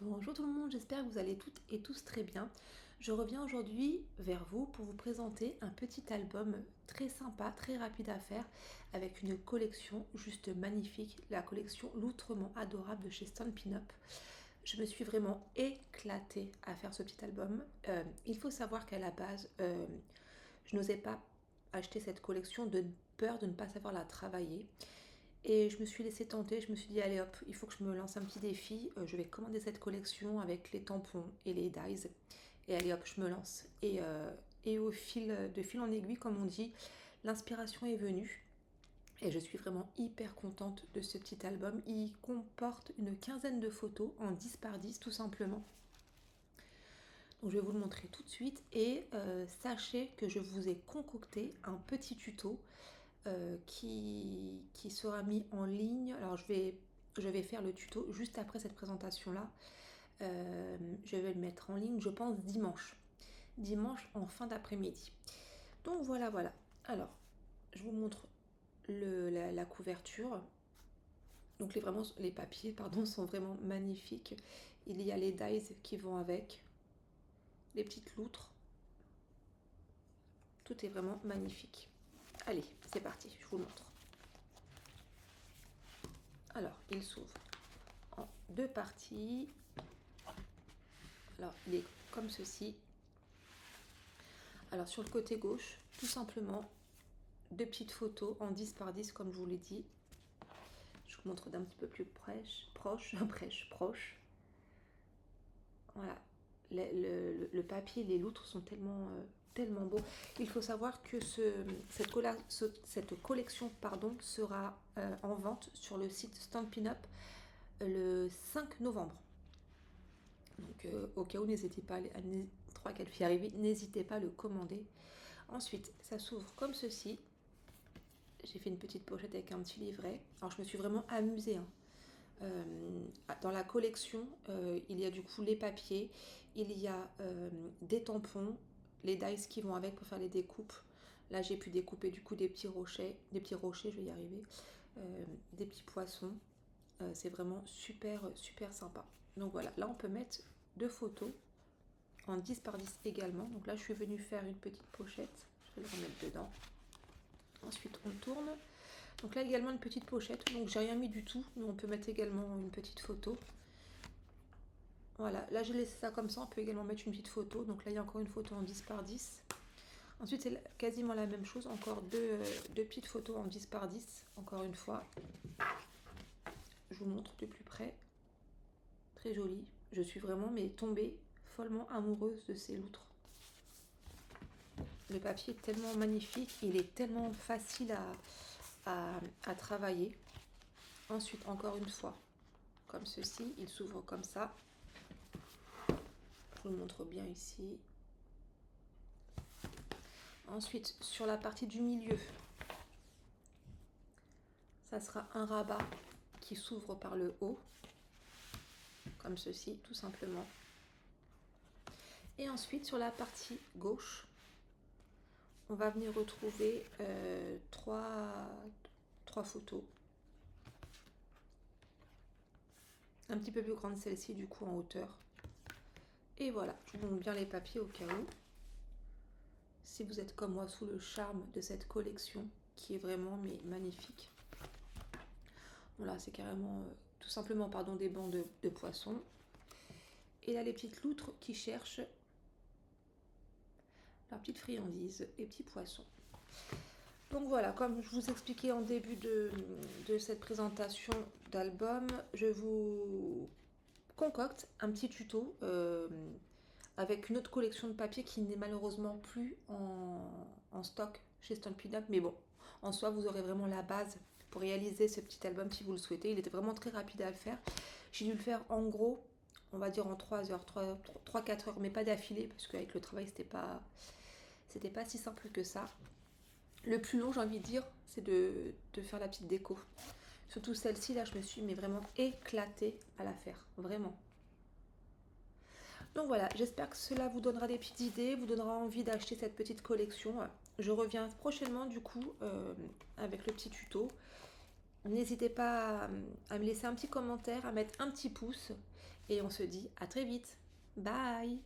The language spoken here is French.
Bonjour tout le monde, j'espère que vous allez toutes et tous très bien. Je reviens aujourd'hui vers vous pour vous présenter un petit album très sympa, très rapide à faire, avec une collection juste magnifique, la collection L'Outrement Adorable de chez Stampin' Up. Je me suis vraiment éclatée à faire ce petit album. Il faut savoir qu'à la base, je n'osais pas acheter cette collection de peur de ne pas savoir la travailler. Et je me suis laissée tenter, je me suis dit allez hop, il faut que je me lance un petit défi, je vais commander cette collection avec les tampons et les dies. Et allez hop, je me lance. Et de fil en aiguille, comme on dit, l'inspiration est venue. Et je suis vraiment hyper contente de ce petit album. Il comporte une quinzaine de photos en 10 par 10 tout simplement. Donc je vais vous le montrer tout de suite. Et sachez que je vous ai concocté un petit tuto qui sera mis en ligne. Alors je vais faire le tuto juste après cette présentation-là. Je vais le mettre en ligne, je pense, dimanche. Dimanche en fin d'après-midi. Donc voilà, voilà. Alors, je vous montre la couverture. Donc les papiers pardon, sont vraiment magnifiques. Il y a les dies qui vont avec, les petites loutres. Tout est vraiment magnifique. Allez, c'est parti, je vous le montre. Alors, il s'ouvre en deux parties. Alors, il est comme ceci. Alors, sur le côté gauche, tout simplement, deux petites photos en 10 par 10, comme je vous l'ai dit. Je vous montre d'un petit peu plus proche. Voilà. Le papier et les loutres sont tellement beaux. Il faut savoir que cette collection sera en vente sur le site Stampin' Up le 5 novembre. Donc au cas où, n'hésitez pas à 3, 4 filles arrivées, n'hésitez pas à le commander. Ensuite, ça s'ouvre comme ceci. J'ai fait une petite pochette avec un petit livret. Alors je me suis vraiment amusée, hein. Dans la collection, il y a du coup les papiers, il y a des tampons, les dies qui vont avec pour faire les découpes. Là j'ai pu découper du coup des petits rochers, je vais y arriver, des petits poissons. C'est vraiment super sympa. Donc voilà, là on peut mettre deux photos en 10 par 10 également. Donc là je suis venue faire une petite pochette, je vais le remettre dedans. Ensuite on tourne. Donc là également une petite pochette, donc j'ai rien mis du tout, mais on peut mettre également une petite photo. Voilà, là j'ai laissé ça comme ça, on peut également mettre une petite photo. Donc là il y a encore une photo en 10 par 10. Ensuite c'est quasiment la même chose, encore deux petites photos en 10 par 10, encore une fois. Je vous montre de plus près. Très jolie. Je suis vraiment tombée follement amoureuse de ces loutres. Le papier est tellement magnifique, il est tellement facile à travailler. Ensuite, encore une fois, comme ceci, il s'ouvre comme ça. Je vous le montre bien ici. Ensuite, sur la partie du milieu, ça sera un rabat qui s'ouvre par le haut, comme ceci, tout simplement. Et ensuite, sur la partie gauche, on va venir retrouver trois photos. Un petit peu plus grande celle-ci, du coup, en hauteur. Et voilà, je vous montre bien les papiers au cas où. Si vous êtes comme moi sous le charme de cette collection, qui est vraiment magnifique. Voilà, c'est carrément, tout simplement, des bancs de poissons. Et là, les petites loutres qui cherchent leurs petites friandises, les petits poissons. Donc voilà, comme je vous expliquais en début de cette présentation d'album, je vous concocte un petit tuto avec une autre collection de papier qui n'est malheureusement plus en stock chez Stampin' Up. Mais bon, en soi, vous aurez vraiment la base pour réaliser ce petit album si vous le souhaitez. Il était vraiment très rapide à le faire. J'ai dû le faire en gros, on va dire en 3 heures, 3-4 heures, mais pas d'affilée, parce qu'avec le travail, c'était pas si simple que ça. Le plus long, j'ai envie de dire, c'est de faire la petite déco. Surtout celle-ci, là, je me suis vraiment éclatée à la faire. Vraiment. Donc voilà, j'espère que cela vous donnera des petites idées, vous donnera envie d'acheter cette petite collection. Je reviens prochainement, du coup, avec le petit tuto. N'hésitez pas à me laisser un petit commentaire, à mettre un petit pouce. Et on se dit à très vite. Bye!